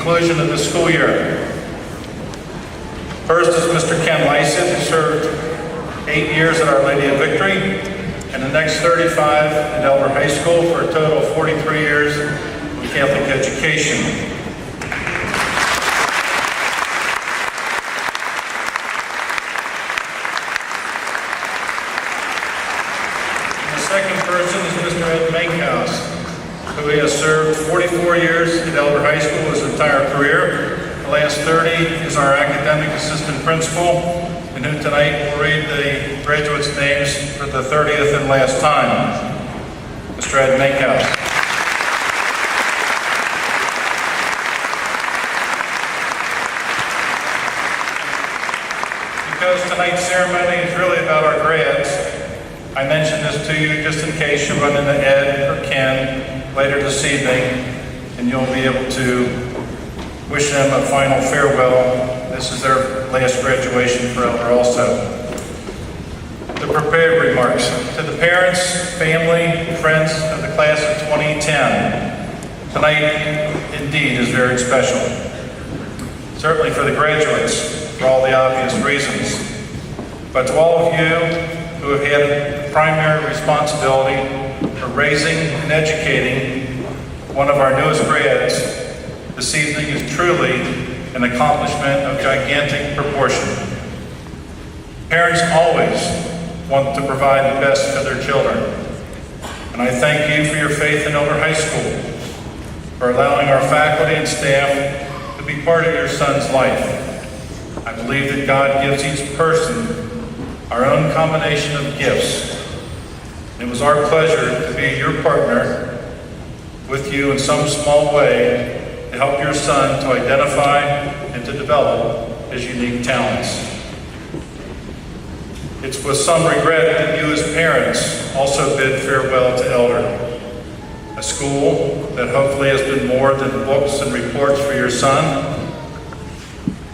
conclusion of the school year. First is Mr. Ken Lysett, who served 8 years at Our Lady of Victory, and the next 35 at Elder High School for a total of 43 years of Catholic education. The second person is Mr. Ed Makehouse, who has served 44 years at Elder High School his entire career. The last 30 is our academic assistant principal, and who tonight will read the graduates' names for the 30th and last time. Mr. Ed Makehouse. Because tonight's ceremony is really about our grads, I mention this to you just in case you run into Ed or Ken later this evening, and you'll be able to wish them a final farewell. This is their last graduation for Elder also. The prepared remarks. To the parents, family, friends of the class of 2010, tonight indeed is very special. Certainly for the graduates, for all the obvious reasons. But to all of you who have had the primary responsibility for raising and educating one of our newest grads, this evening is truly an accomplishment of gigantic proportion. Parents always want to provide the best for their children, and I thank you for your faith in Elder High School, for allowing our faculty and staff to be part of your son's life. I believe that God gives each person our own combination of gifts. It was our pleasure to be your partner with you in some small way to help your son to identify and to develop his unique talents. It's with some regret that you as parents also bid farewell to Elder, a school that hopefully has been more than books and reports for your son.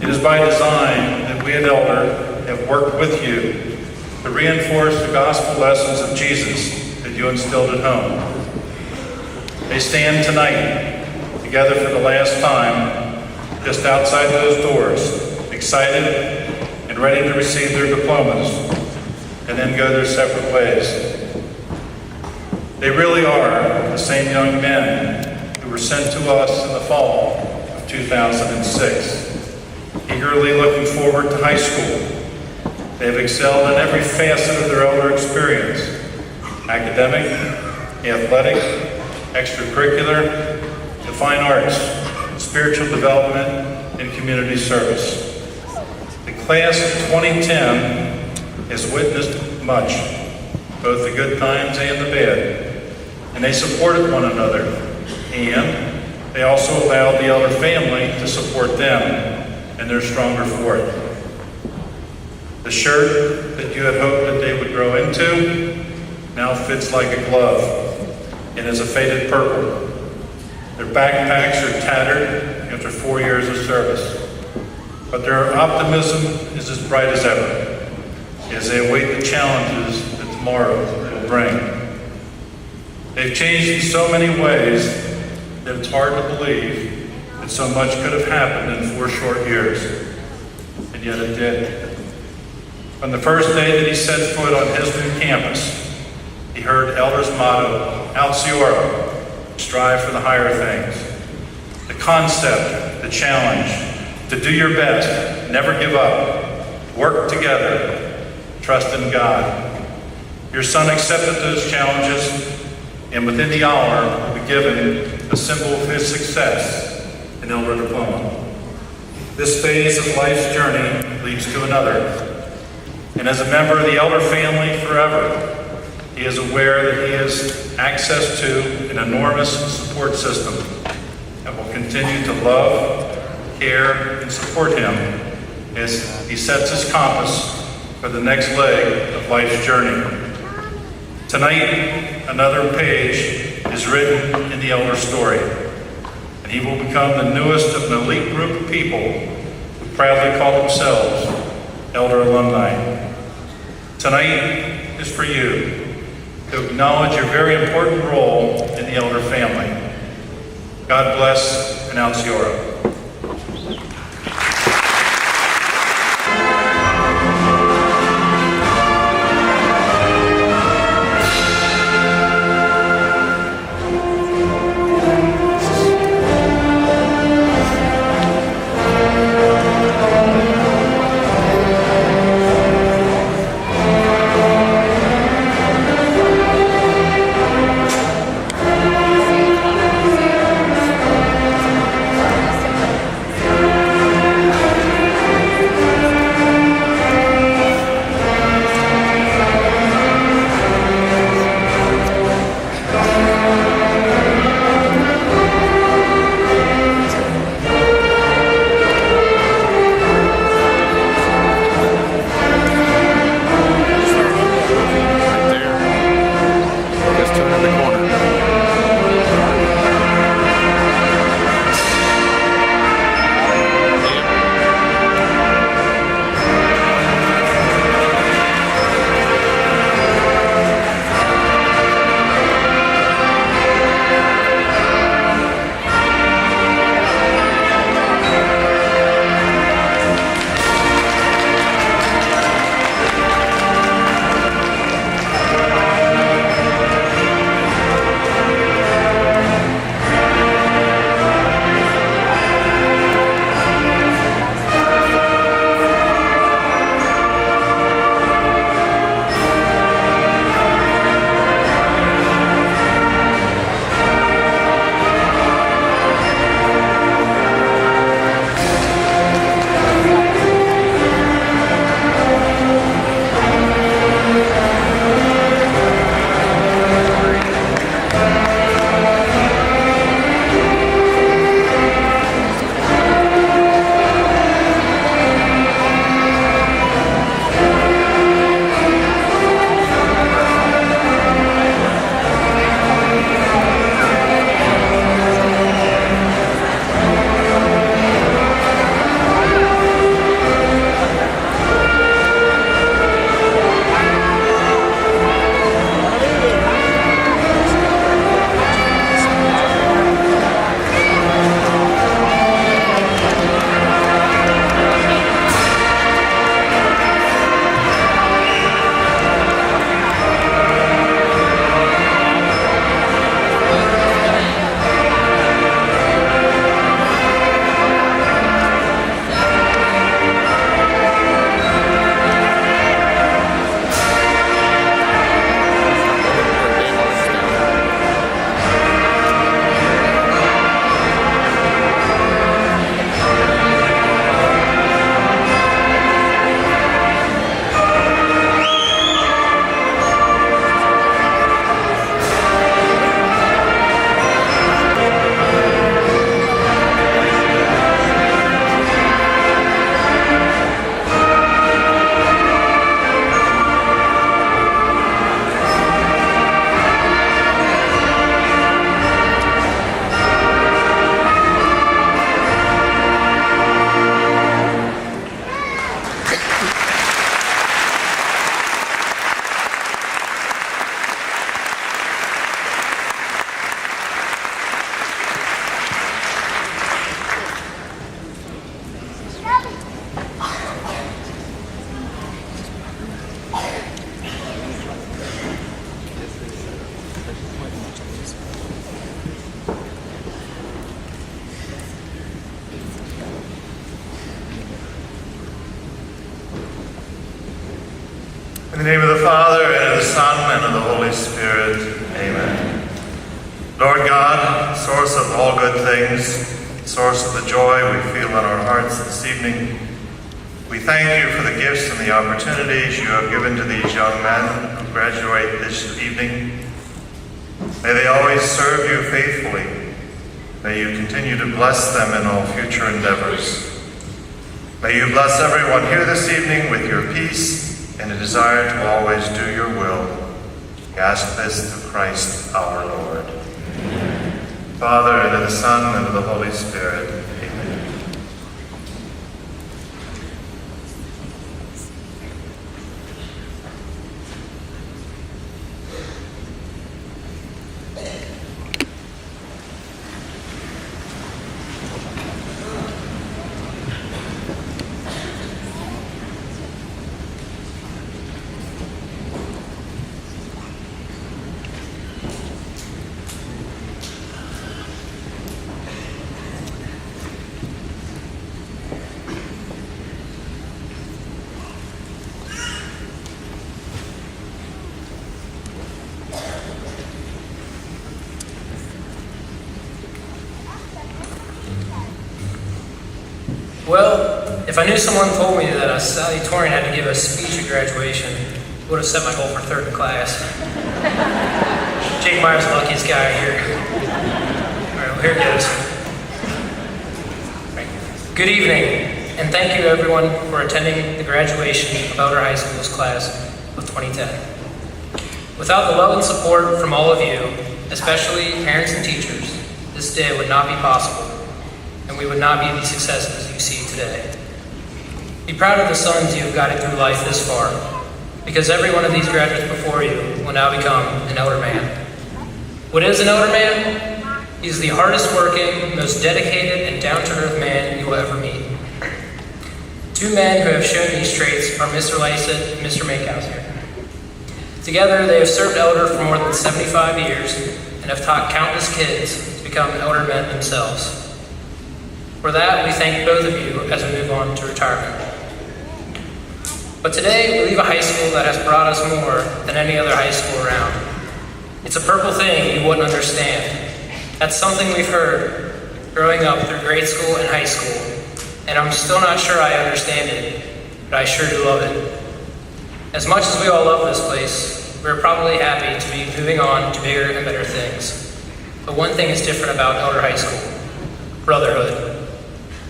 It is by design that we at Elder have worked with you to reinforce the gospel lessons of Jesus that you instilled at home. They stand tonight, together for the last time, just outside those doors, excited and ready to receive their diplomas, and then go their separate ways. They really are the same young men who were sent to us in the fall of 2006, eagerly looking forward to high school. They have excelled in every facet of their Elder experience: academic, athletic, extracurricular, the fine arts, spiritual development, and community service. The class of 2010 has witnessed much, both the good times and the bad, and they supported one another, and they also allowed the Elder family to support them, and they're stronger for it. The shirt that you had hoped that they would grow into now fits like a glove and is a faded purple. Their backpacks are tattered after 4 years of service, but their optimism is as bright as ever as they await the challenges that tomorrow will bring. They've changed in so many ways that it's hard to believe that so much could have happened in 4 short years, and yet it did. From the first day that he set foot on his new campus, he heard Elder's motto, Altiora, strive for the higher things. The concept, the challenge, to do your best, never give up, work together, trust in God. Your son accepted those challenges, and within the hour will be given a symbol of his success, an Elder diploma. This phase of life's journey leads to another. And as a member of the Elder family forever, he is aware that he has access to an enormous support system that will continue to love, care, and support him as he sets his compass for the next leg of life's journey. Tonight, another page is written in the Elder story, and he will become the newest of an elite group of people who proudly call themselves Elder alumni. Tonight is for you to acknowledge your very important role in the Elder family. God bless and Altiora. name of the Father, and of the Son, and of the Holy Spirit. Amen. Lord God, source of all good things, source of the joy we feel in our hearts this evening, we thank you for the gifts and the opportunities you have given to these young men who graduate this evening. May they always serve you faithfully. May you continue to bless them in all future endeavors. May you bless everyone here this evening with your peace and a desire to always do your will. We ask this through Christ our Lord. Amen. Father, and of the Son, and of the Holy Spirit. Amen. Well, if I knew someone told me that a salutatorian had to give a speech at graduation, I would have set my goal for third in class. Jake Meyer's the luckiest guy here. All right, well, here it goes. Right. Good evening, and thank you everyone for attending the graduation of Elder High School's class of 2010. Without the love and support from all of you, especially parents and teachers, this day would not be possible, and we would not be the successes you see today. Be proud of the sons you have guided through life this far, because every one of these graduates before you will now become an elder man. What is an elder man? He's the hardest working, most dedicated, and down-to-earth man you will ever meet. Two men who have shown these traits are Mr. Lysett and Mr. Makehauser. Together, they have served elder for more than 75 years and have taught countless kids to become elder men themselves. For that, we thank both of you as we move on to retirement. But today, we leave a high school that has brought us more than any other high school around. It's a purple thing you wouldn't understand. That's something we've heard growing up through grade school and high school, and I'm still not sure I understand it, but I sure do love it. As much as we all love this place, we're probably happy to be moving on to bigger and better things. But one thing is different about Elder High School: brotherhood.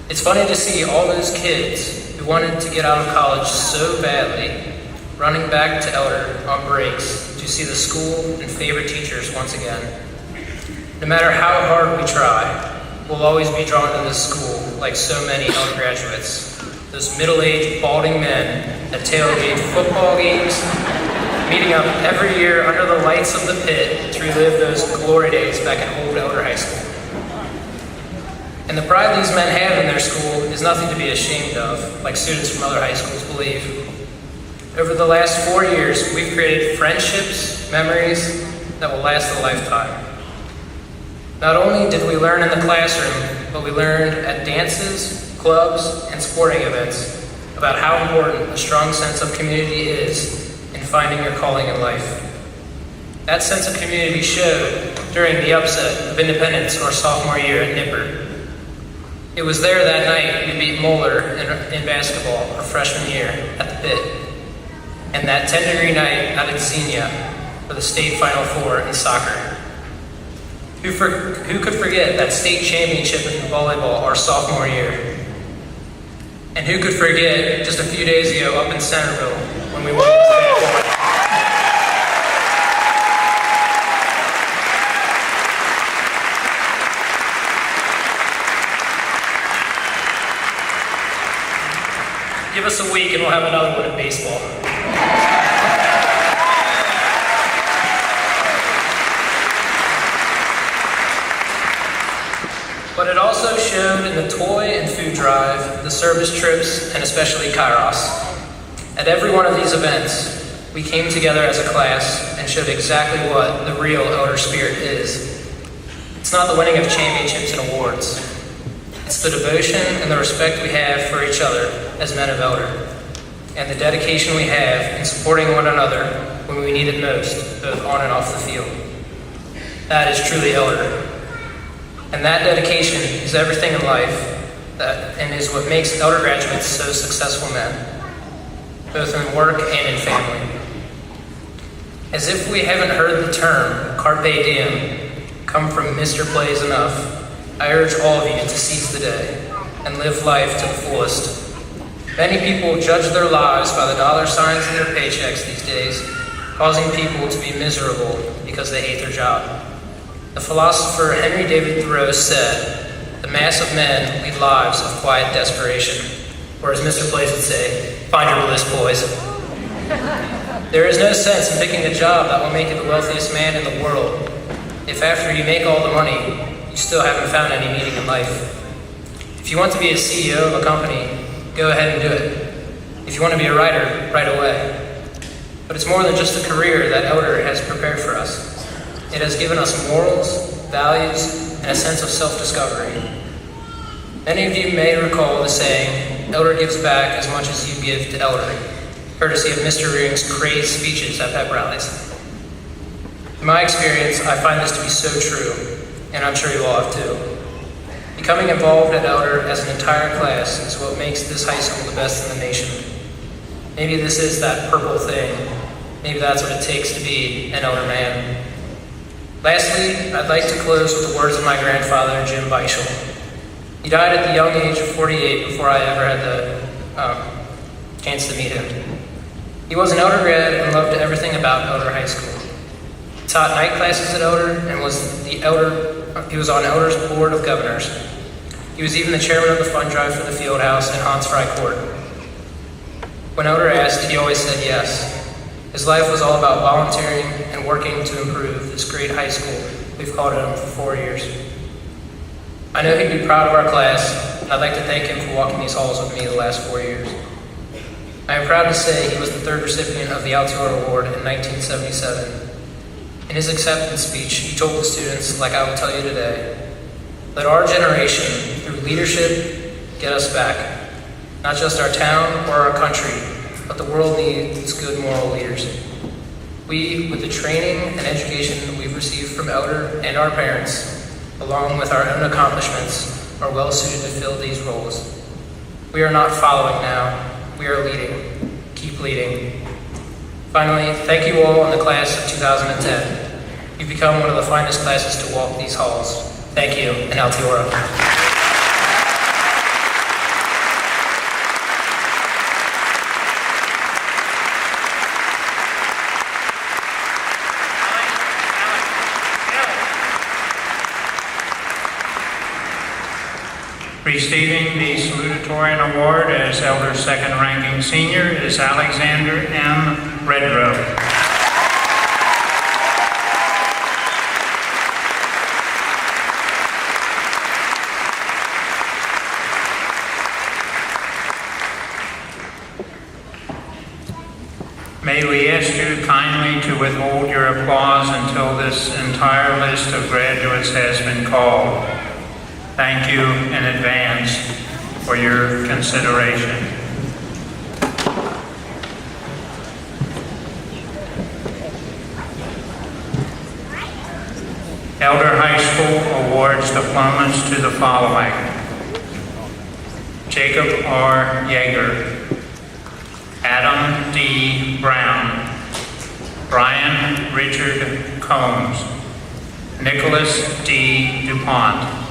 It's funny to see all those kids who wanted to get out of college so badly running back to Elder on breaks to see the school and favorite teachers once again. No matter how hard we try, we'll always be drawn to this school like so many Elder graduates. Those middle-aged, balding men that tailgate football games, meeting up every year under the lights of the pit to relive those glory days back at old Elder High School. And the pride these men have in their school is nothing to be ashamed of, like students from other high schools believe. Over the last 4 years, we've created friendships, memories that will last a lifetime. Not only did we learn in the classroom, but we learned at dances, clubs, and sporting events about how important a strong sense of community is in finding your calling in life. That sense of community showed during the upset of Independence our sophomore year at Nipper. It was there that night we beat Moeller in basketball our freshman year at the pit, and that 10-degree night out at Xenia for the state Final Four in soccer. Who could forget that state championship in volleyball our sophomore year? And who could forget just a few days ago up in Centerville when we won the state. Give us a week and we'll have another one in baseball. But it also showed in the toy and food drive, the service trips, and especially Kairos. At every one of these events, we came together as a class and showed exactly what the real elder spirit is. It's not the winning of championships and awards. It's the devotion and the respect we have for each other as men of elder. and the dedication we have in supporting one another when we need it most, both on and off the field. That is truly elder. And that dedication is everything in life and is what makes elder graduates so successful men, both in work and in family. As if we haven't heard the term carpe diem come from Mr. Plays enough, I urge all of you to seize the day and live life to the fullest. Many people judge their lives by the dollar signs in their paychecks these days, causing people to be miserable because they hate their job. The philosopher Henry David Thoreau said, "The mass of men lead lives of quiet desperation," or as Mr. Plays would say, "Find your bliss, boys." There is no sense in picking a job that will make you the wealthiest man in the world if after you make all the money, you still haven't found any meaning in life. If you want to be a CEO of a company, go ahead and do it. If you want to be a writer, write away. But it's more than just a career that Elder has prepared for us. It has given us morals, values, and a sense of self-discovery. Many of you may recall the saying, "Elder gives back as much as you give to Elder," courtesy of Mr. Rearing's crazed speeches at pep rallies. In my experience, I find this to be so true, and I'm sure you all have too. Becoming involved at Elder as an entire class is what makes this high school the best in the nation. Maybe this is that purple thing. Maybe that's what it takes to be an Elder man. Lastly, I'd like to close with the words of my grandfather, Jim Beischel. He died at the young age of 48 before I ever had the chance to meet him. He was an Elder grad and loved everything about Elder High School. He taught night classes at Elder and he was on Elder's Board of Governors. He was even the chairman of the fund drive for the field house in Hans Fry Court. When Elder asked, he always said yes. His life was all about volunteering and working to improve this great high school we've called home for 4 years. I know he'd be proud of our class, and I'd like to thank him for walking these halls with me the last 4 years. I am proud to say he was the third recipient of the Altiora Award in 1977. In his acceptance speech, he told the students, like I will tell you today, "Let our generation, through leadership, get us back. Not just our town or our country, but the world needs good moral leaders. We, with the training and education we've received from Elder and our parents, along with our own accomplishments, are well suited to fill these roles. We are not following now, we are leading. Keep leading." Finally, thank you all in the class of 2010. You've become one of the finest classes to walk these halls. Thank you, and Altiora. Receiving the salutatorian award as Elder's second-ranking senior is Alexander M. Redrow. May we ask you kindly to withhold your applause until this entire list of graduates has been called. Thank you in advance for your consideration. Elder High School awards diplomas to the following: Jacob R. Yeager, Adam D. Brown, Brian Richard Combs, Nicholas D. DuPont,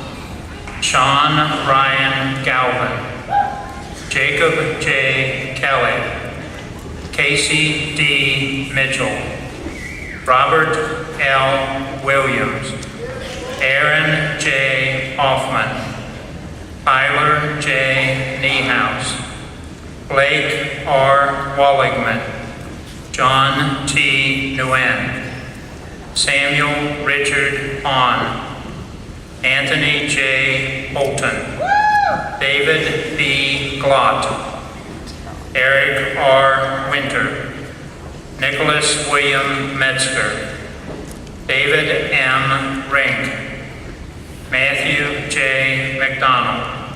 Sean Ryan Galvin, Jacob J. Kelly, Casey D. Mitchell, Robert L. Williams, Aaron J. Hoffman, Tyler J. Niehaus, Blake R. Walligman, John T. Nguyen, Samuel Richard Hahn, Anthony J. Holton, David B. Glott, Eric R. Winter, Nicholas William Metzger, David M. Rink, Matthew J. McDonald,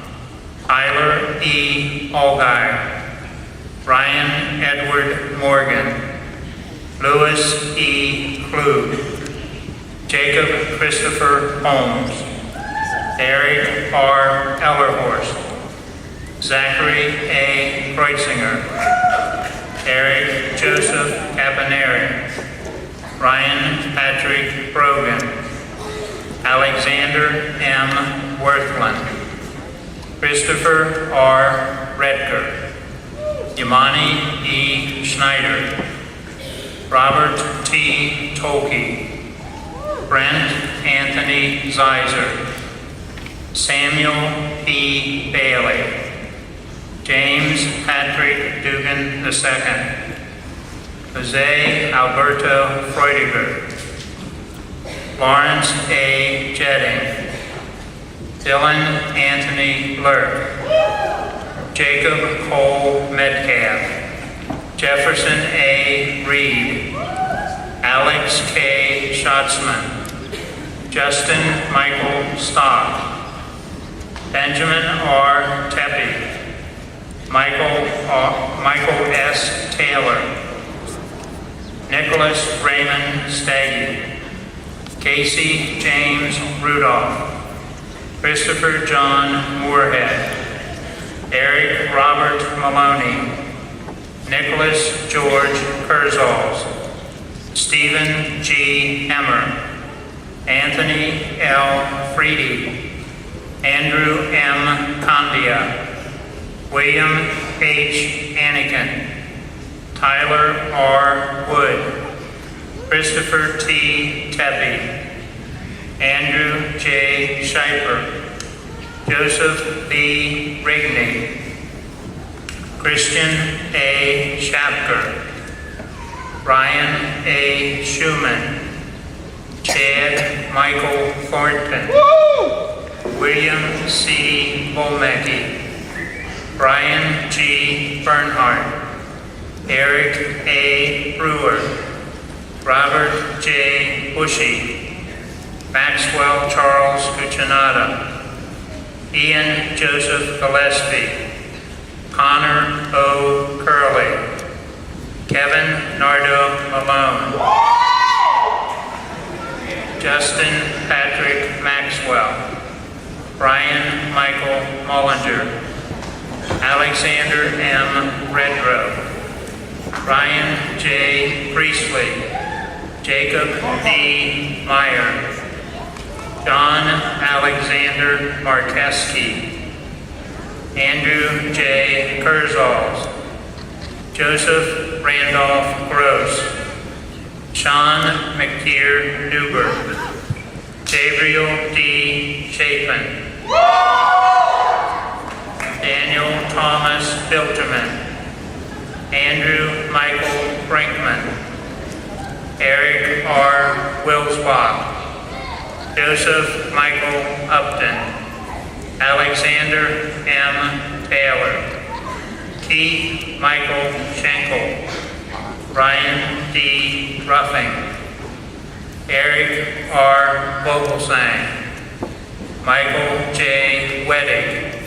Tyler E. Allgaier, Ryan Edward Morgan, Louis E. Klug, Jacob Christopher Holmes, Eric R. Ellerhorst, Zachary A. Kreutzinger, Eric Joseph Caponeri, Ryan Patrick Brogan, Alexander M. Worthland, Christopher R. Redker, Yamani E. Schneider, Robert T. Tolke, Brent Anthony Zeiser, Samuel P. Bailey, James Patrick Dugan II, Jose Alberto Freudiger, Lawrence A. Jetting, Dylan Anthony Lurk, Jacob Cole Metcalf, Jefferson A. Reed, Alex K. Schatzman, Justin Michael Stock, Benjamin R. Tepe, Michael S. Taylor, Nicholas Raymond Staggy, Casey James Rudolph, Christopher John Moorhead, Eric Robert Maloney, Nicholas George Kurzals, Stephen G. Hemmer, Anthony L. Freedy, Andrew M. Condia, William H. Anakin, Tyler R. Wood, Christopher T. Tepe, Andrew J. Scheiper, Joseph B. Rigney, Christian A. Schapker, Ryan A. Schumann, Chad Michael Thornton, William C. Volmecki, Brian G. Bernhardt, Eric A. Brewer, Robert J. Bushy, Maxwell Charles Cuccinata, Ian Joseph Gillespie, Connor O. Curley, Kevin Nardo Malone, Justin Patrick Maxwell, Brian Michael Mullinger, Alexander M. Redrow, Ryan J. Priestley, Jacob D. Meyer, John Alexander Markeski, Andrew J. Kurzals, Joseph Randolph Gross, Sean McTeer Newberg, Gabriel D. Chapin, Daniel Thomas Bilterman, Andrew Michael Brinkman, Eric R. Wilsbach, Joseph Michael Upton, Alexander M. Taylor, Keith Michael Schenkel, Ryan D. Ruffing, Eric R. Vogelsang, Michael J. Weddick,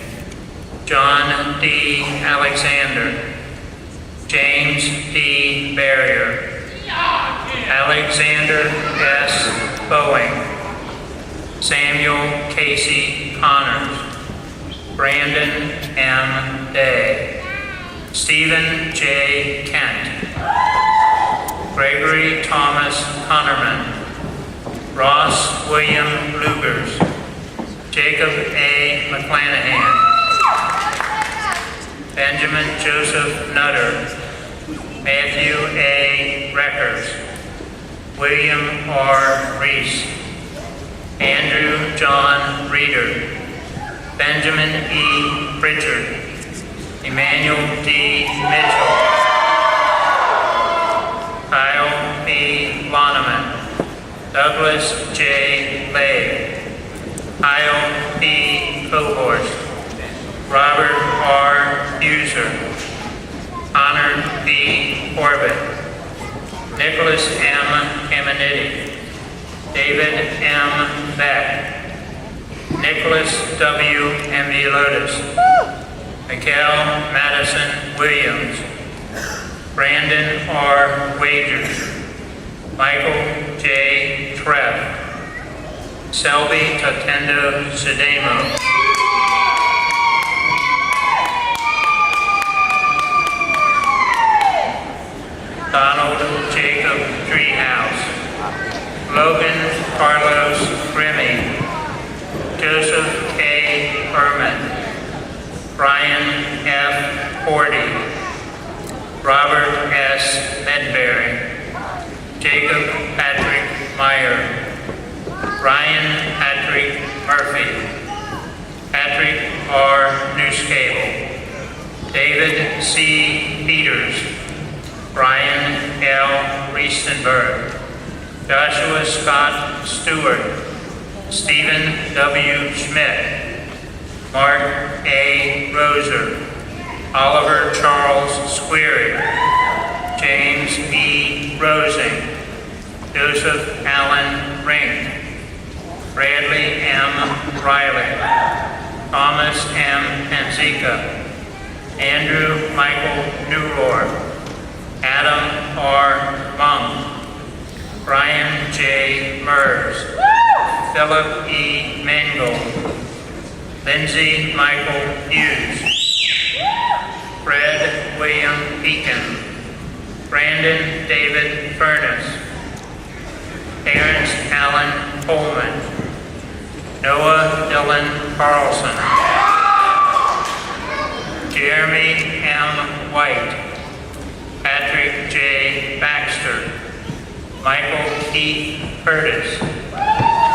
John D. Alexander, James D. Barrier, Alexander S. Boeing, Samuel Casey Connors, Brandon M. Day, Stephen J. Kent, Gregory Thomas Connerman, Ross William Lugers, Jacob A. McClanahan, Benjamin Joseph Nutter, Matthew A. Reckers, William R. Reese, Andrew John Reeder, Benjamin E. Pritchard, Emmanuel D. Mitchell, Kyle P. Loneman, Douglas J. Lay, Kyle P. Cohorst, Robert R. Huser, Connor B. Corbett, Nicholas M. Caminiti, David M. Beck, Nicholas W. M. Lotus, Mikael Madison Williams, Brandon R. Wagers, Michael J. Treff, Selby Tatendo Sedemo, Donald Jacob Treehouse, Logan Carlos Grimmy, Joseph K. Herman, Brian F. Forty, Robert S. Medberry, Jacob Patrick Meyer, Ryan Patrick Murphy, Patrick R. Newscable, David C. Peters, Brian L. Riestenberg, Joshua Scott Stewart, Stephen W. Schmidt, Mark A. Roser, Oliver Charles Squeary, James E. Rosing, Joseph Allen Rink, Bradley M. Riley, Thomas M. Panzica, Andrew Michael Newlord, Adam R. Monk, Brian J. Mers, Philip E. Mangold, Lindsay Michael Hughes, Fred William Beacon, Brandon David Furness, Terrence Allen Coleman, Noah Dylan Carlson, Jeremy M. White, Patrick J. Baxter, Michael Keith Curtis,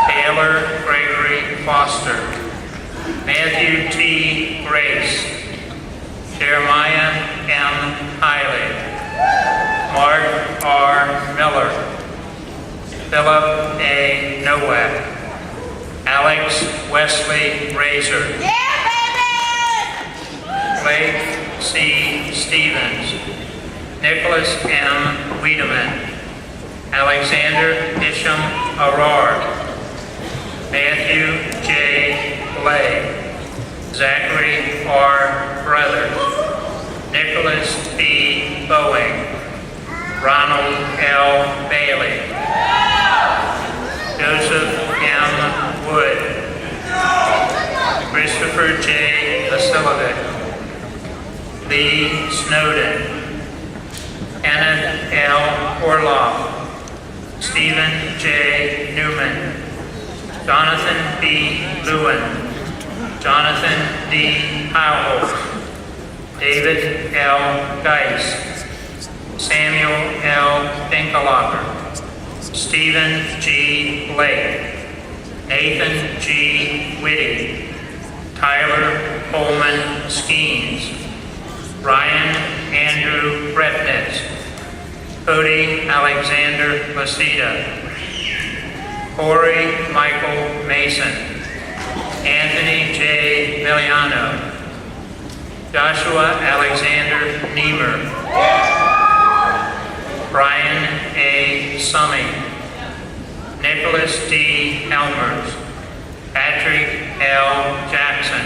Taylor Gregory Foster, Matthew T. Grace, Jeremiah M. Hiley, Mark R. Miller, Philip A. Nowak, Alex Wesley Razor, Blake C. Stevens, Nicholas M. Wiedemann, Alexander Isham Arard, Matthew J. Blay, Zachary R. Brothers, Nicholas P. Boeing, Ronald L. Bailey, Joseph M. Wood, Christopher J. Vasilovic, Lee Snowden, Kenneth L. Orloff, Stephen J. Newman, Jonathan B. Lewin, Jonathan D. Howell, David L. Geis, Samuel L. Dinkelacher, Stephen G. Blake, Nathan G. Whitty, Tyler Coleman Skeens, Ryan Andrew Bretnitz, Cody Alexander Placida, Corey Michael Mason, Anthony J. Miliano, Joshua Alexander Niemer, Brian A. Summey, Nicholas D. Helmers, Patrick L. Jackson,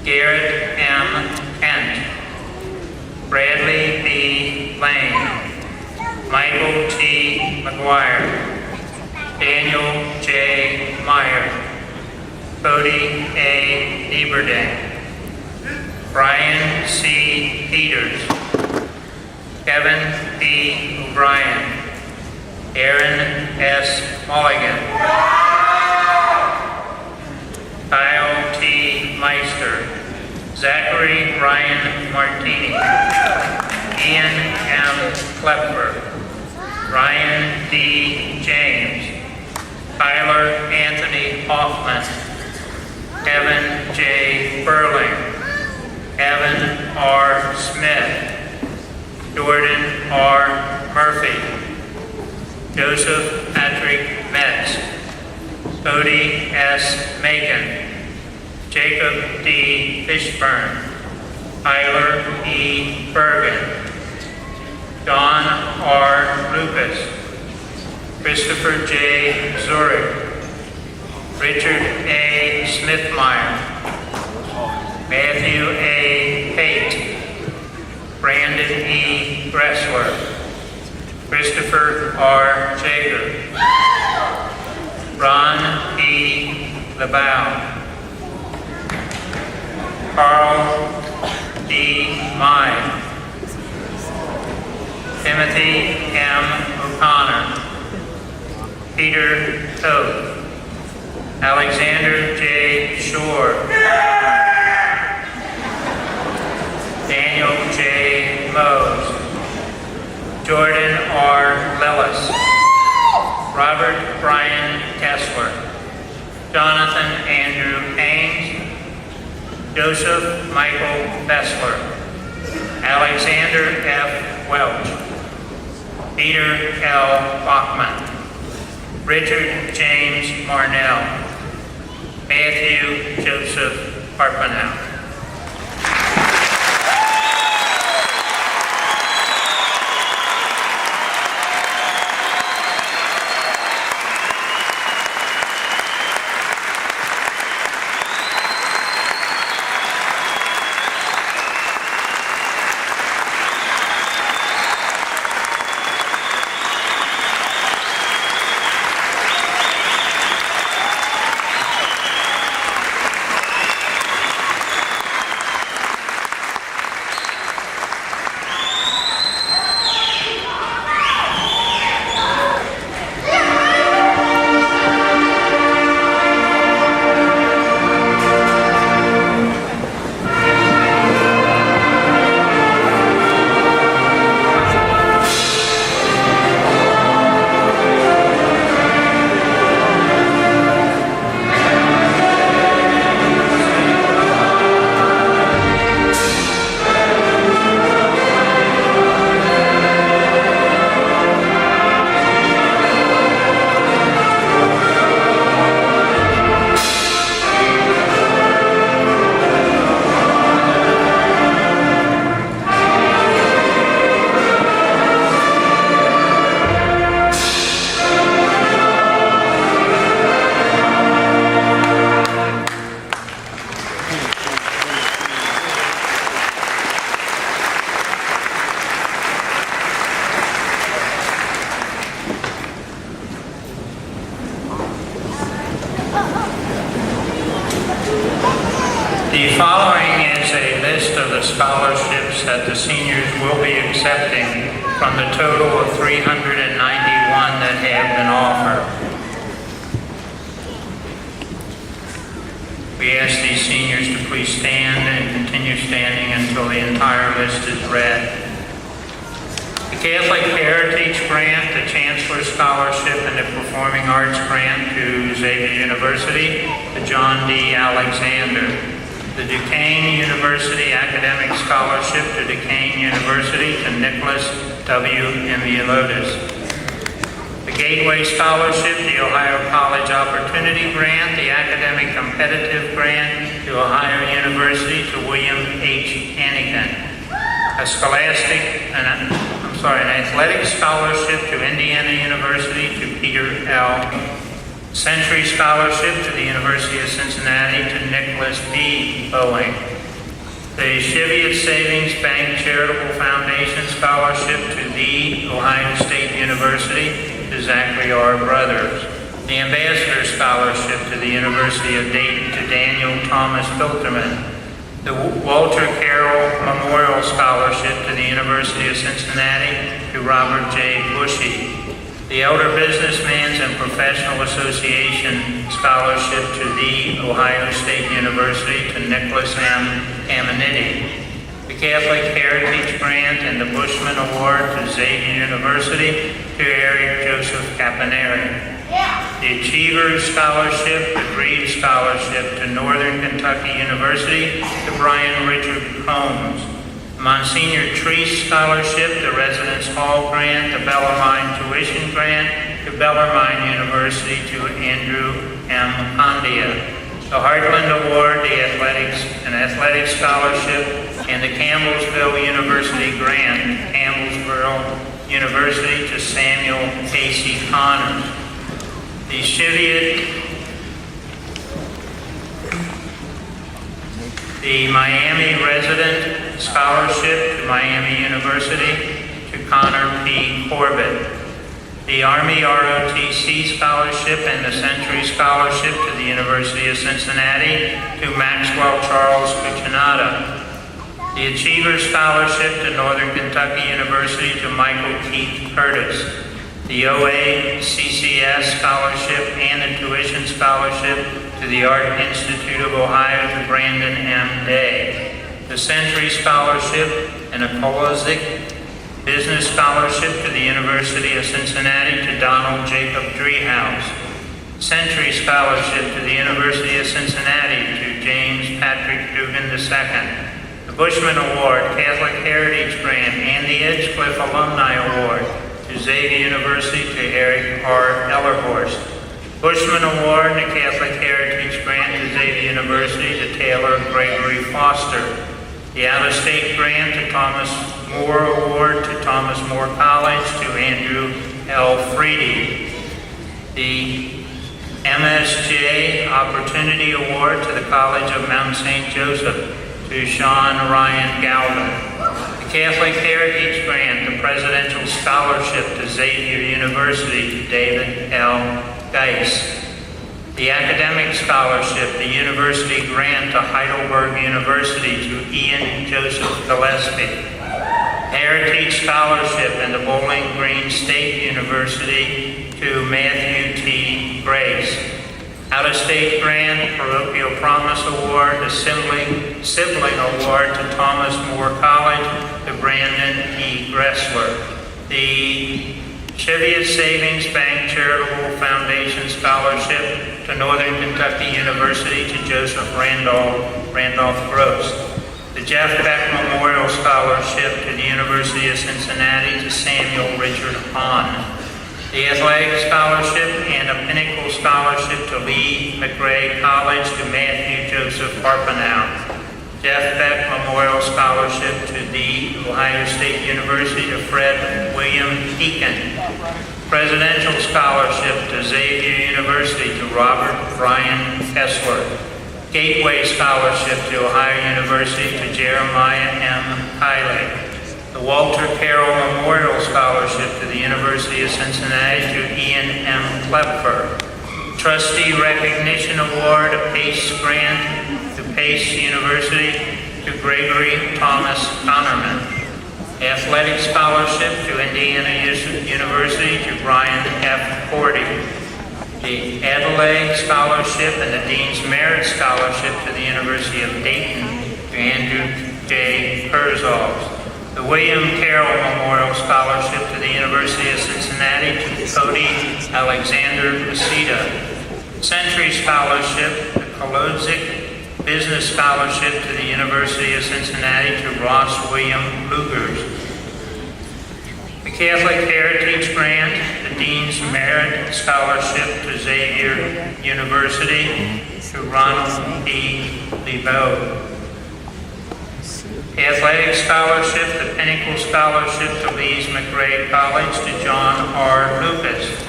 Garrett M. Kent, Bradley B. Lane, Michael T. McGuire, Daniel J. Meyer, Cody A. Nieberding, Brian C. Peters, Kevin B. O'Brien, Aaron S. Mulligan, Kyle T. Meister, Zachary Ryan Martini, Ian M. Klepfer, Ryan D. James, Tyler Anthony Hoffman, Kevin J. Burling, Evan R. Smith, Jordan R. Murphy, Joseph Patrick Metz, Cody S. Macon, Jacob D. Fishburne, Tyler E. Bergen, Don R. Lucas, Christopher J. Zurich, Richard A. Smithmeyer, Matthew A. Pate, Brandon E. Gressler, Christopher R. Jager, Ron E. LeBow, Carl D. Mai, Timothy M. O'Connor, Peter Toth, Alexander J. Shore, Daniel J. Mose, Jordan R. Lillis, Robert Brian Kessler, Jonathan Andrew Haynes, Joseph Michael Bessler, Alexander F. Welch, Peter L. Bachman, Richard James Marnell, Matthew Joseph Harpenow. The following is a list of the scholarships that the seniors will be accepting from the total of 391 that have been offered. We ask these seniors to please stand and continue standing until the entire list is read. The Catholic Heritage Grant, the Chancellor Scholarship, and the Performing Arts Grant to Xavier University, to John D. Alexander. The Duquesne University Academic Scholarship to Duquesne University to Nicholas W. Emilotis. The Gateway Scholarship, the Ohio College Opportunity Grant, the Academic Competitive Grant to Ohio University to William H. Hannigan. An athletic scholarship to Indiana University to Peter L. Century Scholarship to the University of Cincinnati to Nicholas B. Boeing. The Cheviot Savings Bank Charitable Foundation Scholarship to the Ohio State University to Zachary R. Brothers. The Ambassador Scholarship to the University of Dayton to Daniel Thomas Filterman. The Walter Carroll Memorial Scholarship to the University of Cincinnati to Robert J. Bushy. The Elder Businessman's and Professional Association Scholarship to the Ohio State University to Nicholas M. Caminiti. The Catholic Heritage Grant and the Bushman Award to Xavier University to Eric Joseph Caponeri. The Achievers Scholarship, the Breed Scholarship to Northern Kentucky University to Brian Richard Combs. Monsignor Treese Scholarship, the Residence Hall Grant, the Bellarmine Tuition Grant to Bellarmine University to Andrew M. Condia. The Heartland Award, the Athletics Scholarship, and the Campbellsville University Grant to Campbellsville University to Samuel Casey Connors. The Cheviot, the Miami Resident Scholarship to Miami University to Connor P. Corbett. The Army ROTC Scholarship and the Century Scholarship to the University of Cincinnati to Maxwell Charles Cuccinata. The Achiever Scholarship to Northern Kentucky University to Michael Keith Curtis. The OACCS Scholarship and the Tuition Scholarship to the Art Institute of Ohio to Brandon M. Day. The Century Scholarship and a Kolodzic Business Scholarship to the University of Cincinnati to Donald Jacob Driehaus. Century Scholarship to the University of Cincinnati to James Patrick Dugan II. The Bushman Award, Catholic Heritage Grant, and the Edgecliff Alumni Award to Xavier University to Eric R. Ellerhorst. Bushman Award and the Catholic Heritage Grant to Xavier University to Taylor Gregory Foster. The Out-of-State Grant to Thomas More Award to Thomas More College to Andrew L. Freedy. The MSJ Opportunity Award to the College of Mount St. Joseph to Sean Ryan Galvin. The Catholic Heritage Grant, the Presidential Scholarship to Xavier University to David L. Geis. The Academic Scholarship, the University Grant to Heidelberg University to Ian Joseph Gillespie. Heritage Scholarship and the Bowling Green State University to Matthew T. Grace. Out-of-State Grant, Parochial Promise Award, the Sibling Award to Thomas More College to Brandon E. Gressler. The Cheviot Savings Bank Charitable Foundation Scholarship to Northern Kentucky University to Joseph Randolph Gross. The Jeff Beck Memorial Scholarship to the University of Cincinnati to Samuel Richard Hahn. The Athletic Scholarship and a Pinnacle Scholarship to Lee McRae College to Matthew Joseph Harpenow. Jeff Beck Memorial Scholarship to the Ohio State University to Fred William Heakin. Presidential Scholarship to Xavier University to Robert Brian Kessler. Gateway Scholarship to Ohio University to Jeremiah M. Kiley. The Walter Carroll Memorial Scholarship to the University of Cincinnati to Ian M. Klepfer. Trustee Recognition Award, a PACE Grant to Pace University to Gregory Thomas Connerman. Athletic Scholarship to Indiana University to Brian F. Cordy. The Adelaide Scholarship and the Dean's Merit Scholarship to the University of Dayton to Andrew J. Herzog. The William Carroll Memorial Scholarship to the University of Cincinnati to Cody Alexander Masita. Century Scholarship, the Kolodzic Business Scholarship to the University of Cincinnati to Ross William Lugers. The Catholic Heritage Grant, the Dean's Merit Scholarship to Xavier University to Ronald P. LeBeau. Athletic Scholarship, the Pinnacle Scholarship to Lees McRae College to John R. Lucas.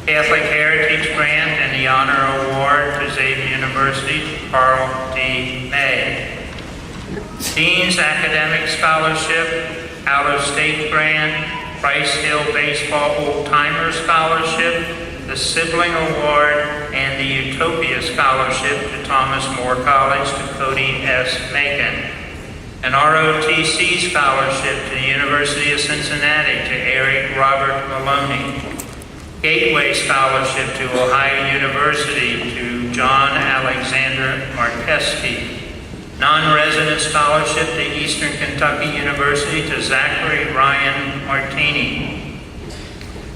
Catholic Heritage Grant and the Honor Award to Xavier University to Carl D. May. Dean's Academic Scholarship, Out-of-State Grant, Price Hill Baseball Old-Timer Scholarship, the Sibling Award, and the Utopia Scholarship to Thomas More College to Cody S. Macon. An ROTC Scholarship to the University of Cincinnati to Eric Robert Maloney. Gateway Scholarship to Ohio University to John Alexander Marteski. Non-resident scholarship to Eastern Kentucky University to Zachary Ryan Martini.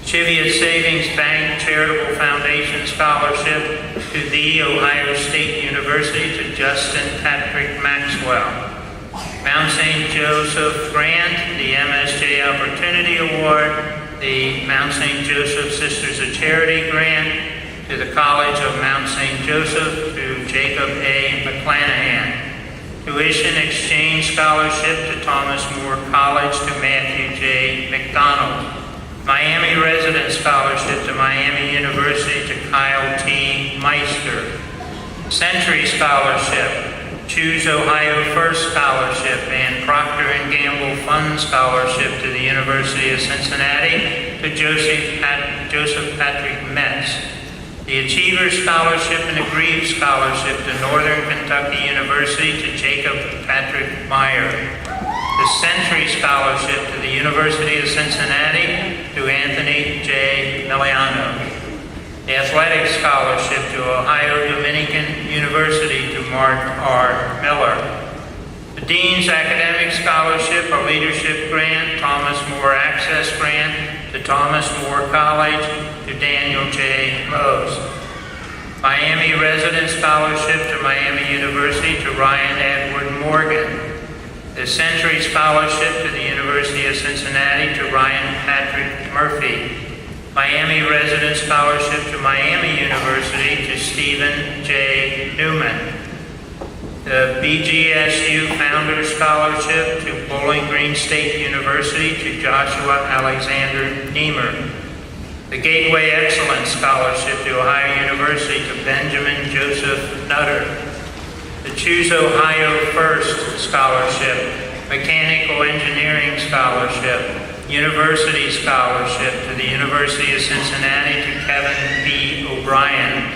Cheviot Savings Bank Charitable Foundation Scholarship to the Ohio State University to Justin Patrick Maxwell. Mount St. Joseph Grant, the MSJ Opportunity Award, the Mount St. Joseph Sisters of Charity Grant to the College of Mount St. Joseph to Jacob A. McClanahan. Tuition Exchange Scholarship to Thomas More College to Matthew J. McDonald. Miami Residence Scholarship to Miami University to Kyle T. Meister. Century Scholarship, Choose Ohio First Scholarship and Procter & Gamble Fund Scholarship to the University of Cincinnati to Joseph Patrick Metz. The Achievers Scholarship and the Grieve Scholarship to Northern Kentucky University to Jacob Patrick Meyer. The Century Scholarship to the University of Cincinnati to Anthony J. Miliano. The Athletic Scholarship to Ohio Dominican University to Mark R. Miller. The Dean's Academic Scholarship or Leadership Grant, Thomas More Access Grant to Thomas More College to Daniel J. Mose. Miami Resident Scholarship to Miami University to Ryan Edward Morgan. The Century Scholarship to the University of Cincinnati to Ryan Patrick Murphy. Miami Resident Scholarship to Miami University to Stephen J. Newman. The BGSU Founders Scholarship to Bowling Green State University to Joshua Alexander Niemer. The Gateway Excellence Scholarship to Ohio University to Benjamin Joseph Nutter. The Choose Ohio First Scholarship, Mechanical Engineering Scholarship, University Scholarship to the University of Cincinnati to Kevin B. O'Brien.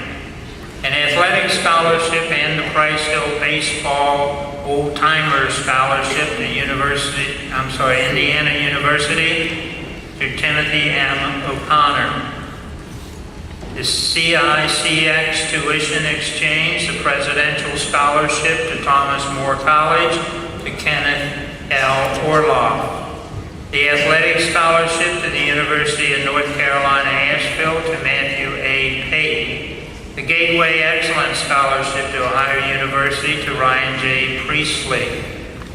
An Athletic Scholarship and the Price Hill Baseball Old Timers Scholarship to Indiana University to Timothy M. O'Connor. The CICX Tuition Exchange, the Presidential Scholarship to Thomas More College to Kenneth L. Orloff. The Athletic Scholarship to the University of North Carolina, Asheville to Matthew A. Payton. The Gateway Excellence Scholarship to Ohio University to Ryan J. Priestley.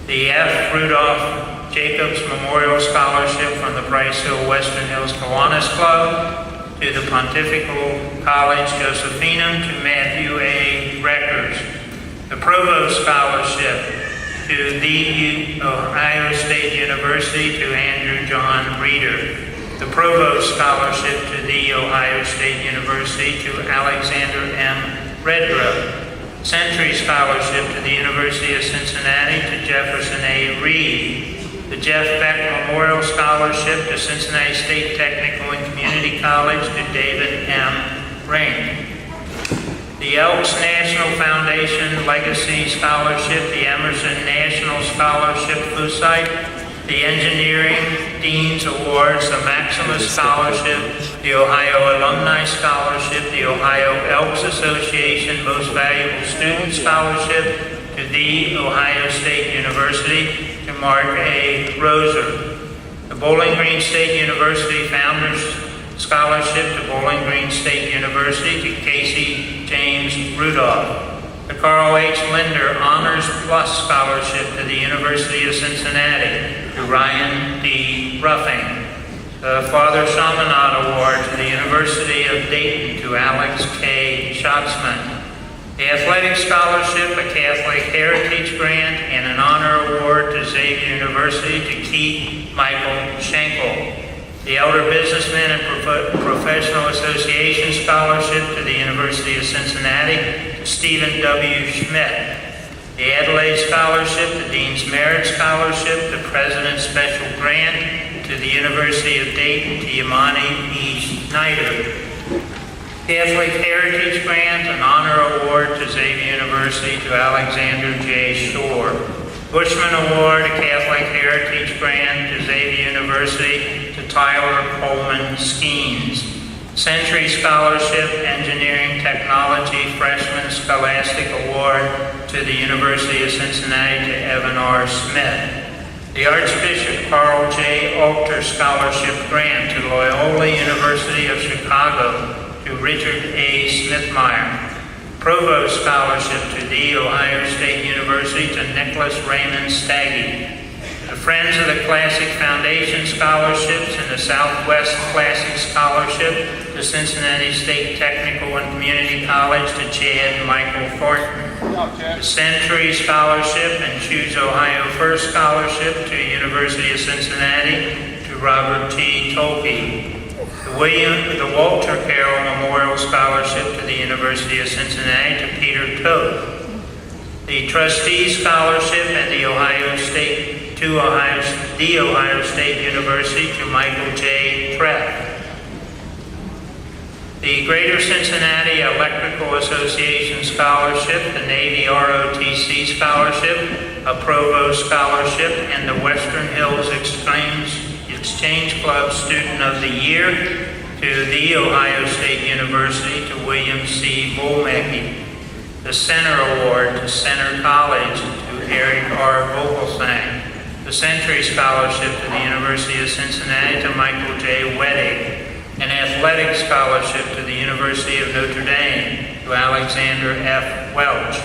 The F. Rudolph Jacobs Memorial Scholarship from the Price Hill Western Hills Kiwanis Club to the Pontifical College Josephinum to Matthew A. Reckers. The Provost Scholarship to the Ohio State University to Andrew John Reeder. The Provost Scholarship to the Ohio State University to Alexander M. Redgrove. Century Scholarship to the University of Cincinnati to Jefferson A. Reed. The Jeff Beck Memorial Scholarship to Cincinnati State Technical and Community College to David M. Rink. The Elks National Foundation Legacy Scholarship, the Emerson National Scholarship Fusite, the Engineering Dean's Awards, the Maximus Scholarship, the Ohio Alumni Scholarship, the Ohio Elks Association Most Valuable Student Scholarship to the Ohio State University to Mark A. Roser. The Bowling Green State University Founders Scholarship to Bowling Green State University to Casey James Rudolph. The Carl H. Linder Honors Plus Scholarship to the University of Cincinnati to Ryan D. Ruffing. The Father Chaminade Award to the University of Dayton to Alex K. Schatzman. The Athletic Scholarship, a Catholic Heritage Grant, and an Honor Award to Xavier University to Keith Michael Schenkel. The Elder Businessman and Professional Association Scholarship to the University of Cincinnati to Stephen W. Schmidt. The Adelaide Scholarship, the Dean's Merit Scholarship, the President's Special Grant to the University of Dayton to Yamani E. Snyder. Catholic Heritage Grant, an Honor Award to Xavier University to Alexander J. Shore. Bushman Award, a Catholic Heritage Grant to Xavier University to Tyler Coleman Skeens. Century Scholarship, Engineering Technology Freshman Scholastic Award to the University of Cincinnati to Evan R. Smith. The Archbishop Carl J. Alter Scholarship Grant to Loyola University of Chicago to Richard A. Smithmeyer. Provost Scholarship to the Ohio State University to Nicholas Raymond Staggy. The Friends of the Classic Foundation Scholarships and the Southwest Classic Scholarship to Cincinnati State Technical and Community College to Chad Michael Thornton. The Century Scholarship and Choose Ohio First Scholarship to University of Cincinnati to Robert T. Tolke. The Walter Carroll Memorial Scholarship to the University of Cincinnati to Peter Toth. The Trustees Scholarship and the Ohio State University to Michael J. Treff. The Greater Cincinnati Electrical Association Scholarship, the Navy ROTC Scholarship, a Provost Scholarship, and the Western Hills Exchange Club Student of the Year to the Ohio State University to William C. Bolmecki. The Center Award to Center College to Eric R. Vogelsang. The Century Scholarship to the University of Cincinnati to Michael J. Wettig. An Athletic Scholarship to the University of Notre Dame to Alexander F. Welch.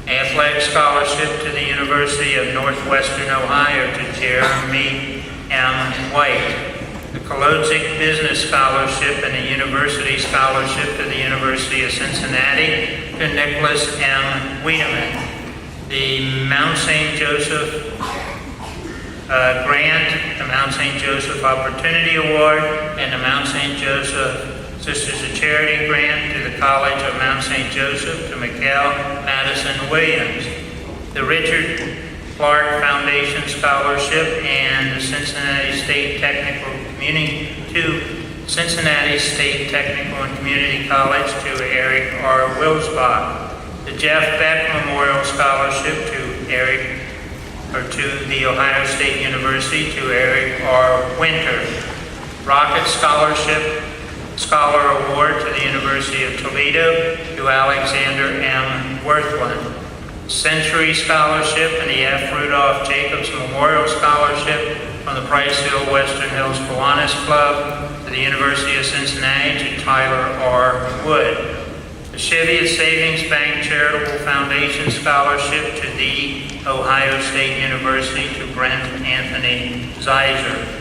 Athletic Scholarship to the University of Northwestern Ohio to Jeremy M. White. The Kolodzik Business Scholarship and the University Scholarship to the University of Cincinnati to Nicholas M. Wiedemann. The Mount St. Joseph Grant, the Mount St. Joseph Opportunity Award, and the Mount St. Joseph Sisters of Charity Grant to the College of Mount St. Joseph to Mikhail Madison Williams. The Richard Clark Foundation Scholarship and the Cincinnati State Technical and Community College to Eric R. Wilsbach. The Jeff Beck Memorial Scholarship to the Ohio State University to Eric R. Winter. Rocket Scholar Award to the University of Toledo to Alexander M. Worthland. Century Scholarship and the F. Rudolph Jacobs Memorial Scholarship from the Price Hill Western Hills Kiwanis Club to the University of Cincinnati to Tyler R. Wood. The Cheviot Savings Bank Charitable Foundation Scholarship to the Ohio State University to Brent Anthony Zeiser.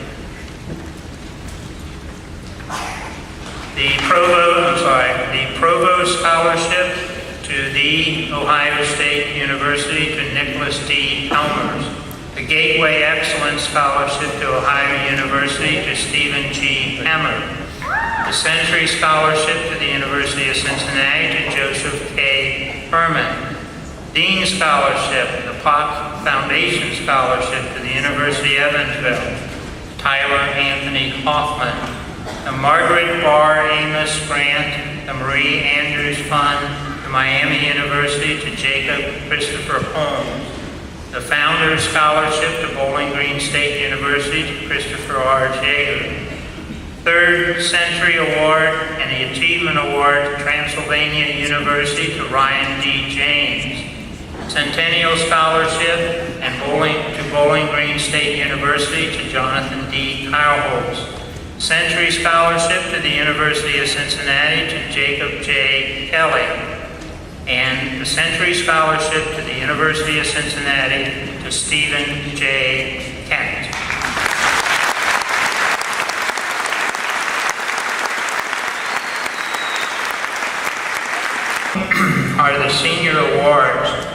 The Provost Scholarship to the Ohio State University to Nicholas D. Helmers. The Gateway Excellence Scholarship to Ohio University to Stephen G. Hammer. The Century Scholarship to the University of Cincinnati to Joseph K. Furman. Dean Scholarship, the Pop Foundation Scholarship to the University of Evansville, Tyler Anthony Hoffman. The Margaret Barr Amos Grant, the Marie Andrews Fund to Miami University to Jacob Christopher Holmes. The Founders Scholarship to Bowling Green State University to Christopher R. Jager. Third Century Award and the Achievement Award to Transylvania University to Ryan D. James. Centennial Scholarship and Bowling Green State University to Jonathan D. Kylholz. Century Scholarship to the University of Cincinnati to Jacob J. Kelly. And the Century Scholarship to the University of Cincinnati to Stephen J. Kent. Are the Senior Awards.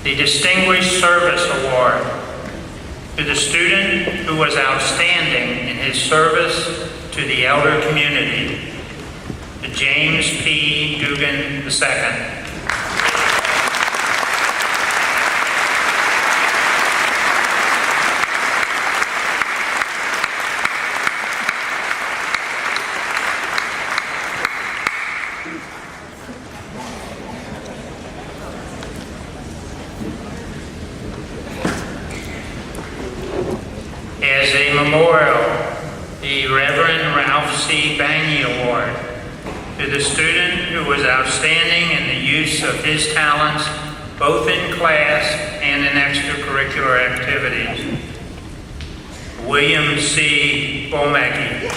The Distinguished Service Award to the student who was outstanding in his service to the elder community, to James P. Dugan II. As a memorial, the Reverend Ralph C. Bangy Award to the student who was outstanding in the use of his talents both in class and in extracurricular activities, William C. Bolmecki.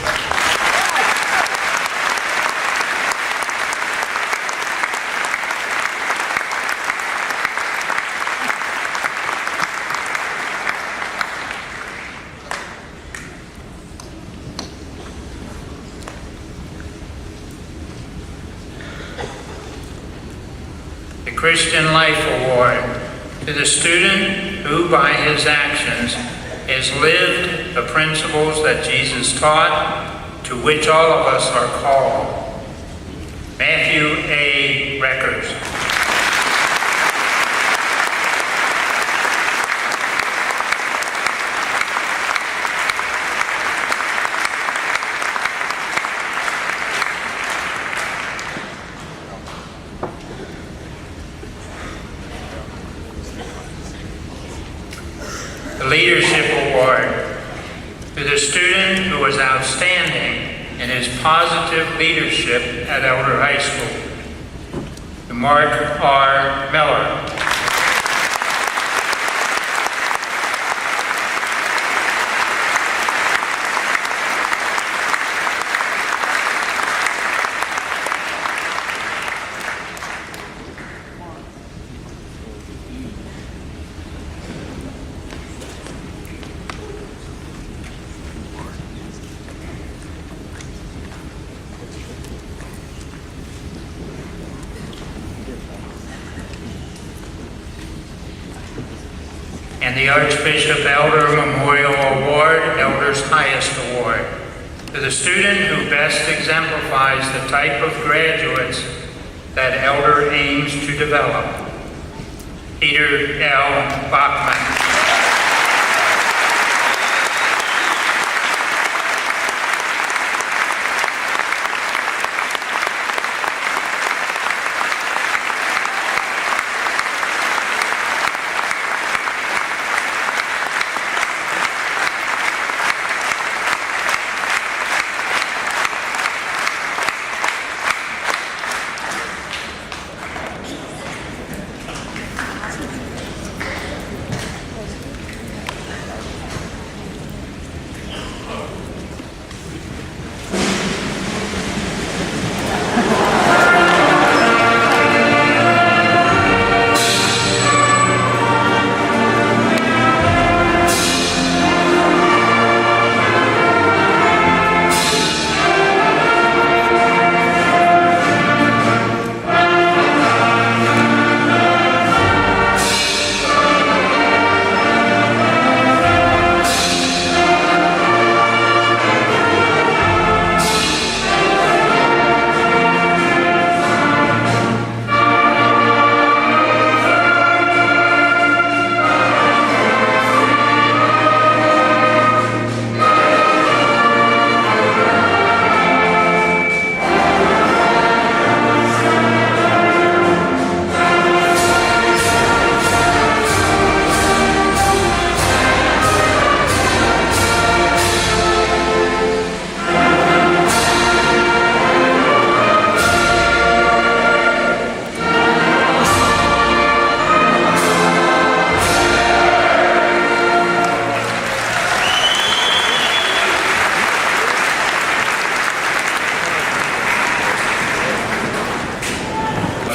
Christian Life Award to the student who, by his actions, has lived the principles that Jesus taught, to which all of us are called. Matthew A. Reckers. the Leadership Award to the student who was outstanding in his positive leadership at Elder High School, to Mark R. Miller. And the Archbishop Elder Memorial Award, Elder's Highest Award, to the student who best exemplifies the type of graduates that Elder aims to develop, Peter L. Bachman.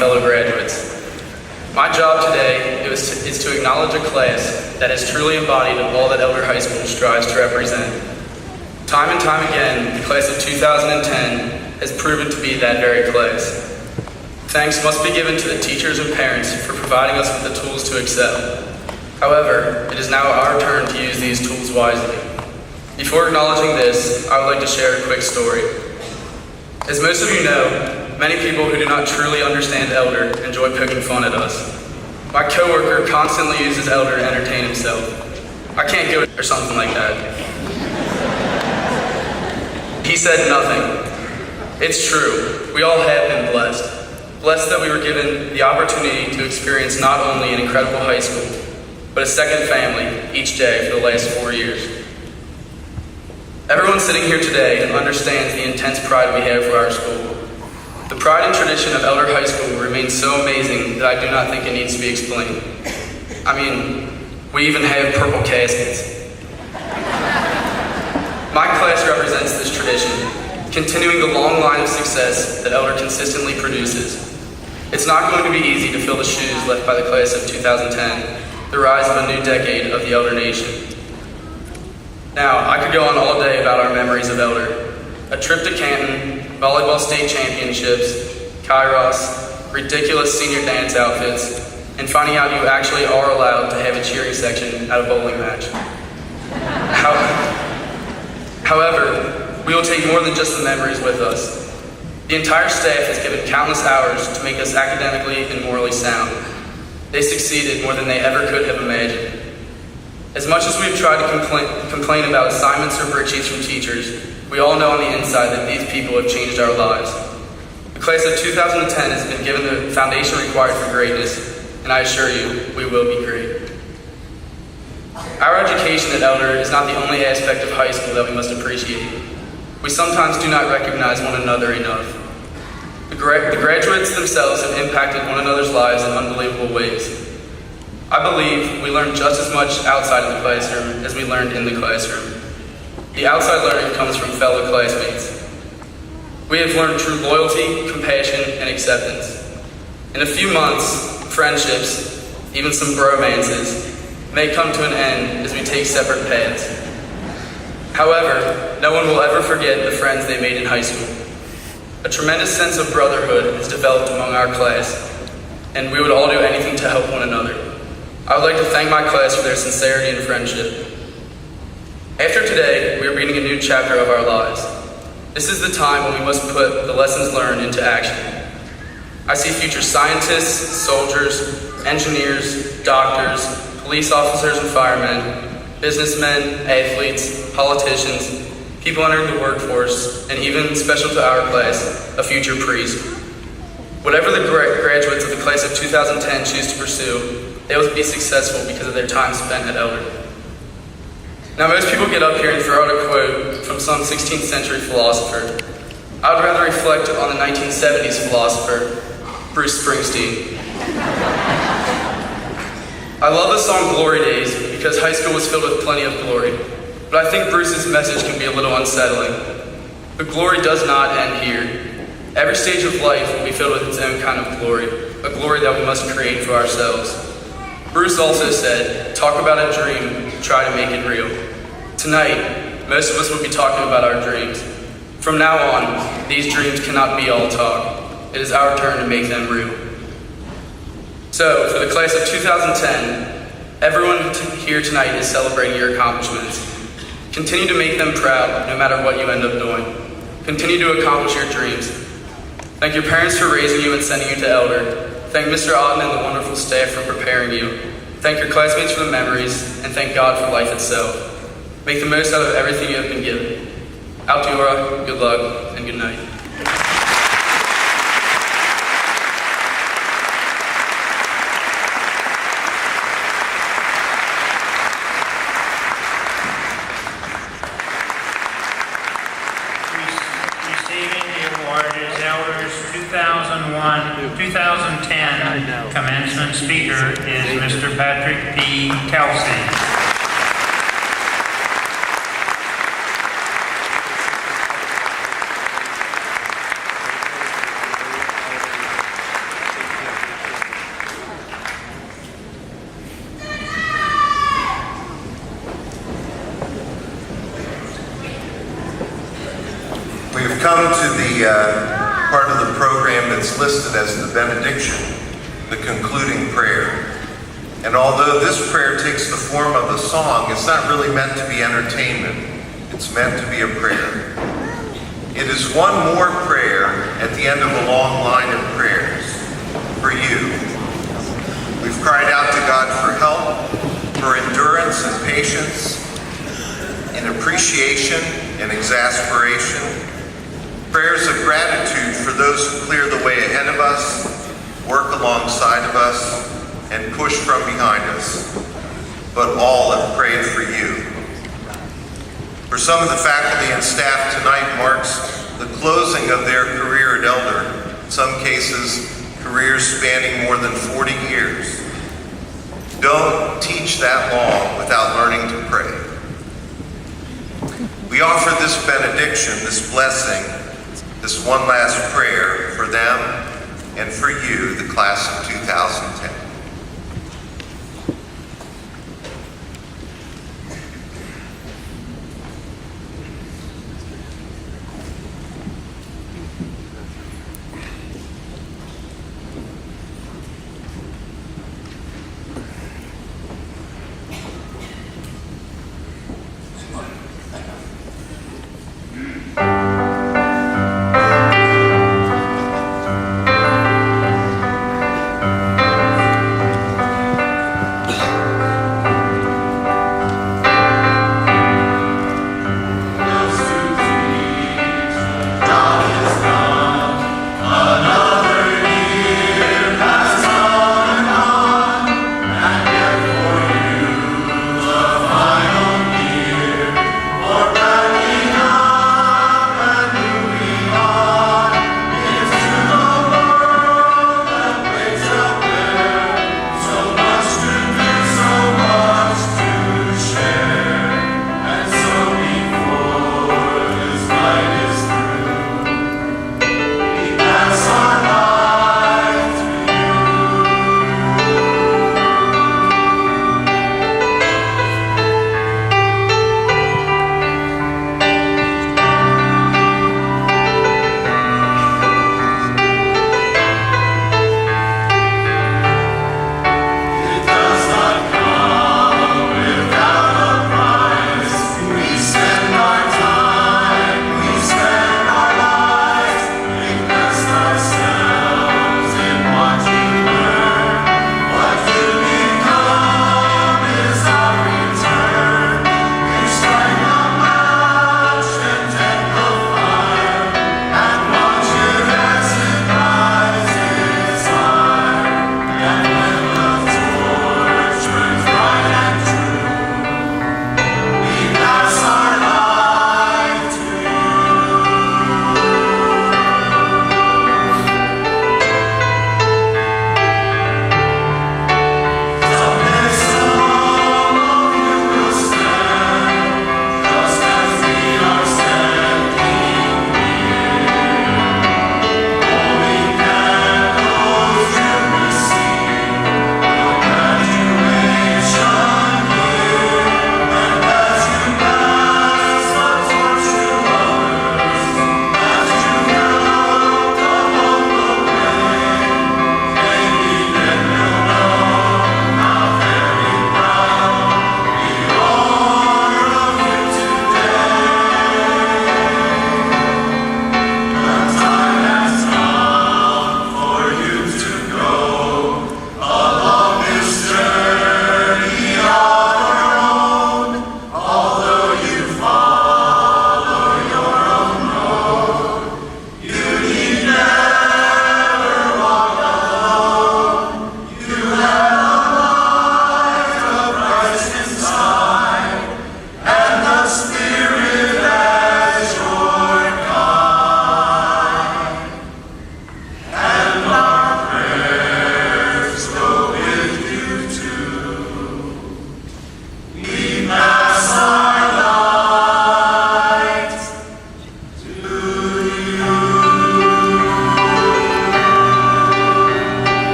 Fellow graduates, my job today is to acknowledge a class that has truly embodied all that Elder High School strives to represent. Time and time again, the class of 2010 has proven to be that very class. Thanks must be given to the teachers and parents for providing us with the tools to excel. However, it is now our turn to use these tools wisely. Before acknowledging this, I would like to share a quick story. As most of you know, many people who do not truly understand Elder enjoy poking fun at us. My coworker constantly uses Elder to entertain himself. I can't go or something like that. He said nothing. It's true. We all have been blessed. Blessed that we were given the opportunity to experience not only an incredible high school, but a second family each day for the last 4 years. Everyone sitting here today understands the intense pride we have for our school. The pride and tradition of Elder High School remains so amazing that I do not think it needs to be explained. I mean, we even have purple caskets. My class represents this tradition, continuing the long line of success that Elder consistently produces. It's not going to be easy to fill the shoes left by the class of 2010, the rise of a new decade of the Elder Nation. Now, I could go on all day about our memories of Elder. A trip to Canton, volleyball state championships, Kairos, ridiculous senior dance outfits, and finding out you actually are allowed to have a cheering section at a bowling match. However, we will take more than just the memories with us. The entire staff has given countless hours to make us academically and morally sound. They succeeded more than they ever could have imagined. As much as we've tried to complain about assignments or worksheets from teachers, we all know on the inside that these people have changed our lives. The class of 2010 has been given the foundation required for greatness, and I assure you, we will be great. Our education at Elder is not the only aspect of high school that we must appreciate. We sometimes do not recognize one another enough. The graduates themselves have impacted one another's lives in unbelievable ways. I believe we learn just as much outside of the classroom as we learned in the classroom. The outside learning comes from fellow classmates. We have learned true loyalty, compassion, and acceptance. In a few months, friendships, even some bromances, may come to an end as we take separate paths. However, no one will ever forget the friends they made in high school. A tremendous sense of brotherhood has developed among our class, and we would all do anything to help one another. I would like to thank my class for their sincerity and friendship. After today, we are beginning a new chapter of our lives. This is the time when we must put the lessons learned into action. I see future scientists, soldiers, engineers, doctors, police officers and firemen, businessmen, athletes, politicians, people entering the workforce, and even, special to our class, a future priest. Whatever the graduates of the class of 2010 choose to pursue, they will be successful because of their time spent at Elder. Now, most people get up here and throw out a quote from some 16th century philosopher. I would rather reflect on the 1970s philosopher, Bruce Springsteen. I love the song Glory Days because high school was filled with plenty of glory, but I think Bruce's message can be a little unsettling. The glory does not end here. Every stage of life will be filled with its own kind of glory, a glory that we must create for ourselves. Bruce also said, talk about a dream, try to make it real. Tonight, most of us will be talking about our dreams. From now on, these dreams cannot be all talk. It is our turn to make them real. So, for the class of 2010, everyone here tonight is celebrating your accomplishments. Continue to make them proud, no matter what you end up doing. Continue to accomplish your dreams. Thank your parents for raising you and sending you to Elder. Thank Mr. Otten and the wonderful staff for preparing you. Thank your classmates for the memories, and thank God for life itself. Make the most out of everything you have been given. Altiora, good luck, and good night. Receiving the award is Elder's 2001-2010 commencement speaker is Mr. Patrick P. Kelsey. We've come to the part of the program that's listed as the benediction, the concluding prayer. And although this prayer takes the form of a song, it's not really meant to be entertainment. It's meant to be a prayer. It is one more prayer at the end of a long line of prayers for you. We've cried out to God for help, for endurance and patience, in appreciation and exasperation, prayers of gratitude for those who clear the way ahead of us, work alongside of us, and push from behind us. But all have prayed for you. For some of the faculty and staff, tonight marks the closing of their career at Elder, in some cases, careers spanning more than 40 years. Don't teach that long without learning to pray. We offer this benediction, this blessing, this one last prayer for them and for you, the class of 2010.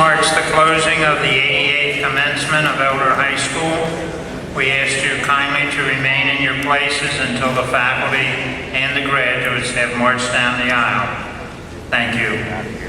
marks the closing of the 88th commencement of Elder High School. We ask you kindly to remain in your places until the faculty and the graduates have marched down the aisle. Thank you.